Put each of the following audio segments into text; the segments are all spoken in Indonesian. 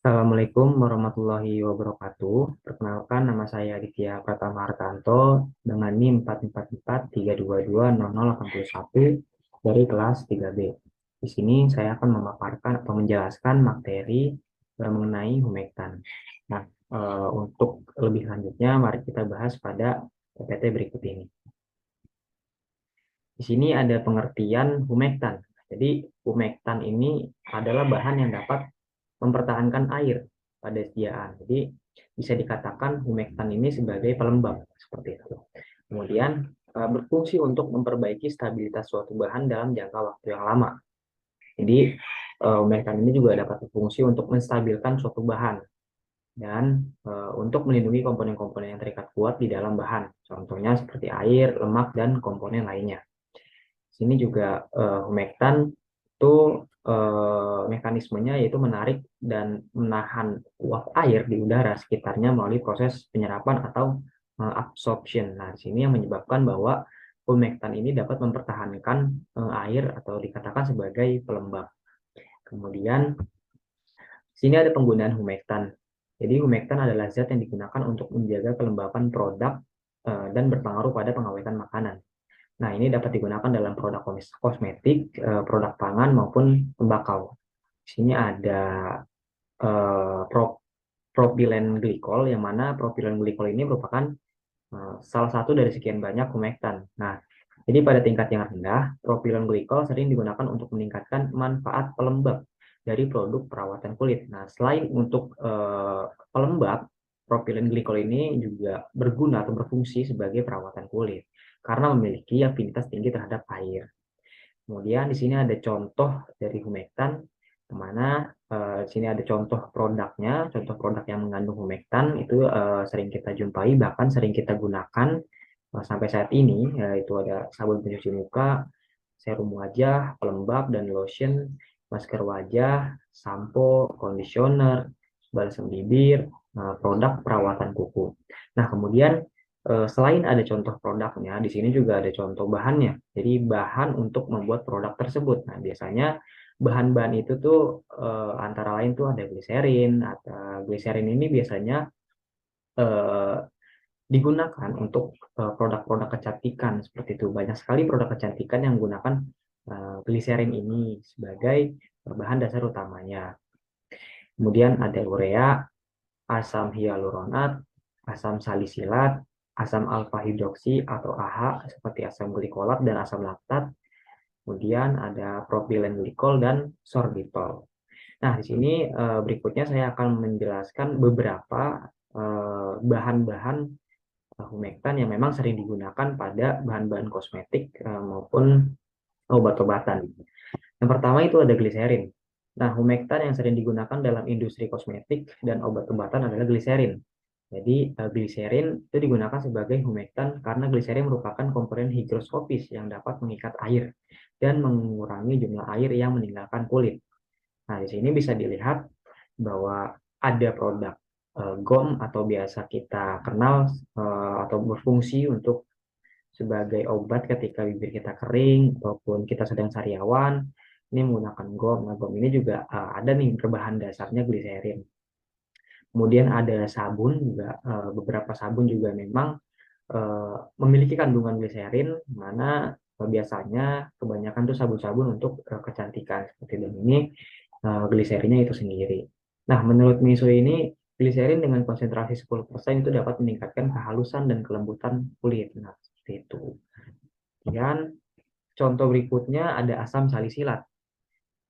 Assalamualaikum warahmatullahi wabarakatuh. Perkenalkan, nama saya Aditya Pratama Hartanto dengan NIM 44432220081 dari kelas 3B. Di sini saya akan memaparkan atau menjelaskan materi mengenai humektan. Nah, untuk lebih lanjutnya, mari kita bahas pada PPT berikut ini. Di sini ada pengertian humektan. Jadi, humektan ini adalah bahan yang dapat mempertahankan air pada sediaan. Jadi bisa dikatakan humektan ini sebagai pelembab seperti itu. Kemudian berfungsi untuk memperbaiki stabilitas suatu bahan dalam jangka waktu yang lama. Jadi humektan ini juga dapat berfungsi untuk menstabilkan suatu bahan dan untuk melindungi komponen-komponen yang terikat kuat di dalam bahan. Contohnya seperti air, lemak, dan komponen lainnya. Sini juga humektan itu mekanismenya yaitu menarik dan menahan uap air di udara sekitarnya melalui proses penyerapan atau absorption. Nah, di sini yang menyebabkan bahwa humektan ini dapat mempertahankan air atau dikatakan sebagai pelembab. Kemudian sini ada penggunaan humektan. Jadi humektan adalah zat yang digunakan untuk menjaga kelembapan produk dan berpengaruh pada pengawetan makanan. Nah, ini dapat digunakan dalam produk kosmetik, produk pangan maupun tembakau. Di sini ada propilen glikol, yang mana propilen glikol ini merupakan salah satu dari sekian banyak humektan. Nah, jadi pada tingkat yang rendah, propilen glikol sering digunakan untuk meningkatkan manfaat pelembab dari produk perawatan kulit. Nah, selain untuk pelembab, propilen glikol ini juga berguna atau berfungsi sebagai perawatan kulit karena memiliki afinitas tinggi terhadap air. Kemudian di sini ada contoh dari humektan, di mana di sini ada contoh produknya, contoh produk yang mengandung humektan itu sering kita jumpai, bahkan sering kita gunakan sampai saat ini, yaitu ada sabun pencuci muka, serum wajah, pelembab dan lotion, masker wajah, sampo, conditioner, balsam bibir, produk perawatan kuku. Nah, kemudian selain ada contoh produknya, di sini juga ada contoh bahannya. Jadi bahan untuk membuat produk tersebut. Nah, biasanya bahan-bahan itu tuh antara lain tuh ada gliserin. Atau gliserin ini biasanya eh, digunakan untuk produk-produk kecantikan seperti itu. Banyak sekali produk kecantikan yang menggunakan gliserin ini sebagai bahan dasar utamanya. Kemudian ada urea, asam hyaluronat, asam salisilat, asam alfa hidroksi atau AH seperti asam glikolat dan asam laktat. Kemudian ada propilen glikol dan sorbitol. Nah, di sini berikutnya saya akan menjelaskan beberapa bahan-bahan humektan yang memang sering digunakan pada bahan-bahan kosmetik maupun obat-obatan. Yang pertama itu ada gliserin. Nah, humektan yang sering digunakan dalam industri kosmetik dan obat-obatan adalah gliserin. Jadi, gliserin itu digunakan sebagai humektan karena gliserin merupakan komponen higroskopis yang dapat mengikat air dan mengurangi jumlah air yang meninggalkan kulit. Nah, di sini bisa dilihat bahwa ada produk gom atau biasa kita kenal atau berfungsi untuk sebagai obat ketika bibir kita kering ataupun kita sedang sariawan. Ini menggunakan gom. Nah, gom ini juga ada nih berbahan dasarnya gliserin. Kemudian ada sabun juga, beberapa sabun juga memang memiliki kandungan gliserin, mana biasanya kebanyakan tuh sabun-sabun untuk kecantikan seperti ini gliserinnya itu sendiri. Nah, menurut Miso ini gliserin dengan konsentrasi 10% itu dapat meningkatkan kehalusan dan kelembutan kulit. Nah, seperti itu. Kemudian contoh berikutnya ada asam salisilat.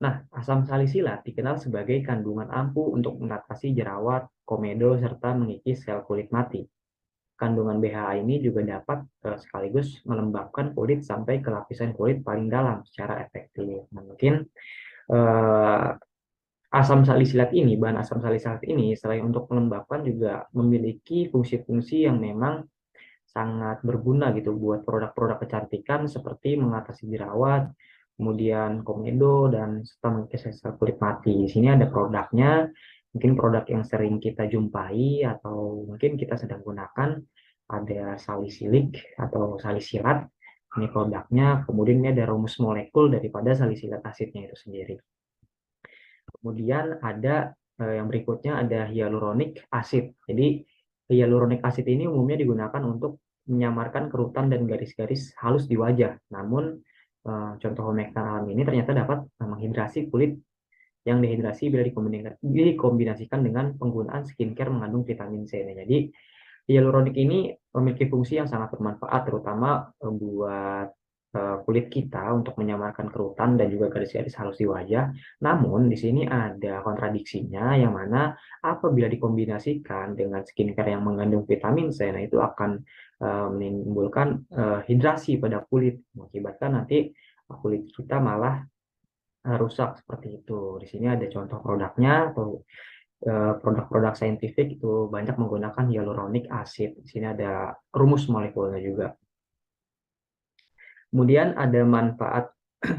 Nah, asam salisilat dikenal sebagai kandungan ampuh untuk mengatasi jerawat, komedo, serta mengikis sel kulit mati. Kandungan BHA ini juga dapat sekaligus melembabkan kulit sampai ke lapisan kulit paling dalam secara efektif. Nah, mungkin eh, asam salisilat ini, bahan asam salisilat ini selain untuk melembabkan juga memiliki fungsi-fungsi yang memang sangat berguna gitu buat produk-produk kecantikan seperti mengatasi jerawat, kemudian komedo dan serta mengikis sel kulit mati. Di sini ada produknya, mungkin produk yang sering kita jumpai atau mungkin kita sedang gunakan ada salisilik atau salisilat. Ini produknya, kemudian ini ada rumus molekul daripada salisilat asidnya itu sendiri. Kemudian ada yang berikutnya ada hyaluronic acid. Jadi hyaluronic acid ini umumnya digunakan untuk menyamarkan kerutan dan garis-garis halus di wajah. Namun contoh humektan alami ini ternyata dapat menghidrasi kulit yang dehidrasi bila dikombinasikan dengan penggunaan skincare mengandung vitamin C. Nah, jadi hyaluronic ini memiliki fungsi yang sangat bermanfaat, terutama buat kulit kita untuk menyamarkan kerutan dan juga garis-garis halus di wajah. Namun di sini ada kontradiksinya, yang mana apabila dikombinasikan dengan skincare yang mengandung vitamin C, nah itu akan menimbulkan hidrasi pada kulit, mengakibatkan nanti kulit kita malah rusak seperti itu. Di sini ada contoh produknya atau produk-produk saintifik itu banyak menggunakan hyaluronic acid. Di sini ada rumus molekulnya juga. Kemudian ada manfaat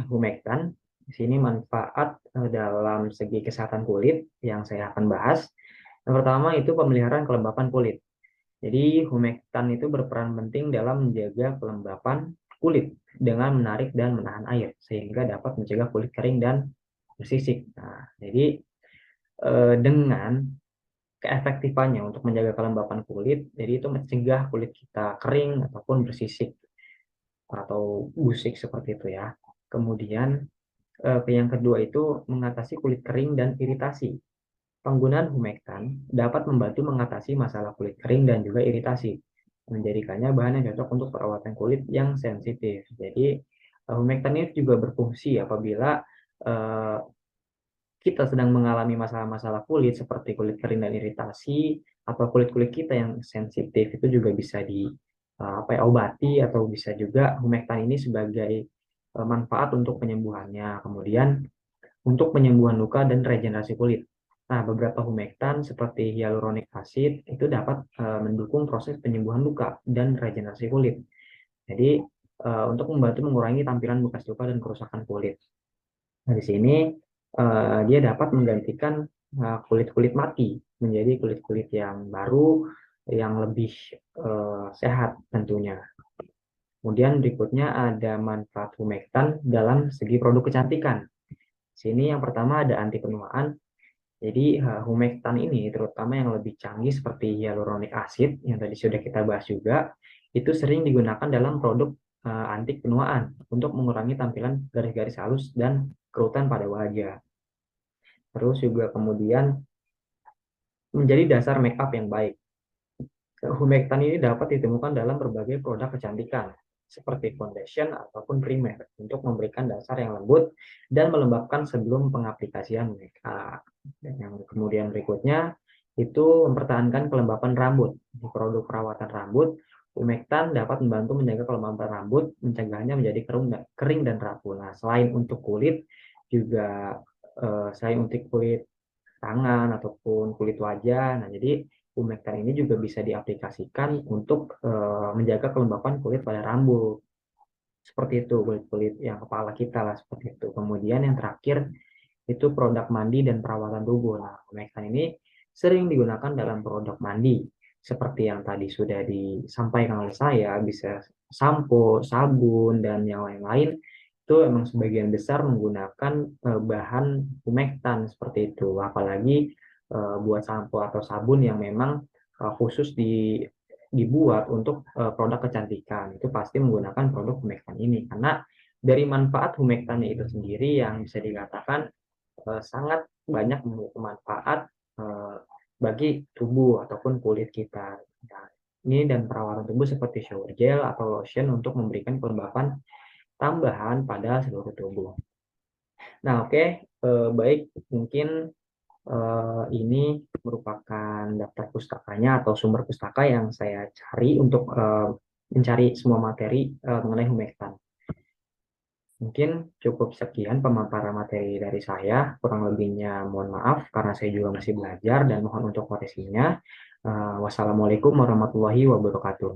humektan. Di sini manfaat dalam segi kesehatan kulit yang saya akan bahas. Yang pertama itu pemeliharaan kelembapan kulit. Jadi humektan itu berperan penting dalam menjaga kelembapan kulit dengan menarik dan menahan air sehingga dapat mencegah kulit kering dan bersisik. Nah, jadi dengan keefektifannya untuk menjaga kelembapan kulit, jadi itu mencegah kulit kita kering ataupun bersisik atau busik seperti itu ya. Kemudian yang kedua itu mengatasi kulit kering dan iritasi. Penggunaan humektan dapat membantu mengatasi masalah kulit kering dan juga iritasi, menjadikannya bahan yang cocok untuk perawatan kulit yang sensitif. Jadi humektan ini juga berfungsi apabila eh, kita sedang mengalami masalah-masalah kulit seperti kulit kering dan iritasi, atau kulit-kulit kita yang sensitif itu juga bisa obati, atau bisa juga humektan ini sebagai manfaat untuk penyembuhannya. Kemudian untuk penyembuhan luka dan regenerasi kulit. Nah, beberapa humektan seperti hyaluronic acid itu dapat mendukung proses penyembuhan luka dan regenerasi kulit. Jadi untuk membantu mengurangi tampilan bekas luka dan kerusakan kulit. Nah, di sini dia dapat menggantikan kulit-kulit mati menjadi kulit-kulit yang baru, yang lebih sehat tentunya. Kemudian berikutnya ada manfaat humektan dalam segi produk kecantikan. Sini yang pertama ada anti penuaan. Jadi humektan ini terutama yang lebih canggih seperti hyaluronic acid yang tadi sudah kita bahas juga, itu sering digunakan dalam produk anti penuaan untuk mengurangi tampilan garis-garis halus dan kerutan pada wajah. Terus juga kemudian menjadi dasar make up yang baik. Humektan ini dapat ditemukan dalam berbagai produk kecantikan seperti foundation ataupun primer untuk memberikan dasar yang lembut dan melembabkan sebelum pengaplikasian make up. Dan yang kemudian berikutnya itu mempertahankan kelembapan rambut. Di produk perawatan rambut, humektan dapat membantu menjaga kelembapan rambut, mencegahnya menjadi kering dan rapuh. Nah, selain untuk kulit, juga selain untuk kulit tangan ataupun kulit wajah. Nah, jadi humektan ini juga bisa diaplikasikan untuk menjaga kelembapan kulit pada rambut. Seperti itu, kulit-kulit yang kepala kita lah, seperti itu. Kemudian yang terakhir itu produk mandi dan perawatan tubuh. Nah, humektan ini sering digunakan dalam produk mandi. Seperti yang tadi sudah disampaikan oleh saya, bisa sampo, sabun, dan yang lain-lain itu emang sebagian besar menggunakan bahan humektan seperti itu. Apalagi buat sampo atau sabun yang memang khusus dibuat untuk produk kecantikan, itu pasti menggunakan produk humektan ini, karena dari manfaat humektannya itu sendiri yang bisa dikatakan sangat banyak memiliki manfaat bagi tubuh ataupun kulit kita. Nah, ini dan perawatan tubuh seperti shower gel atau lotion untuk memberikan kelembapan tambahan pada seluruh tubuh. Nah, oke, baik, mungkin ini merupakan daftar pustakanya atau sumber pustaka yang saya cari untuk mencari semua materi mengenai humektan. Mungkin cukup sekian pemaparan materi dari saya, kurang lebihnya mohon maaf karena saya juga masih belajar dan mohon untuk koreksinya. Wassalamualaikum warahmatullahi wabarakatuh.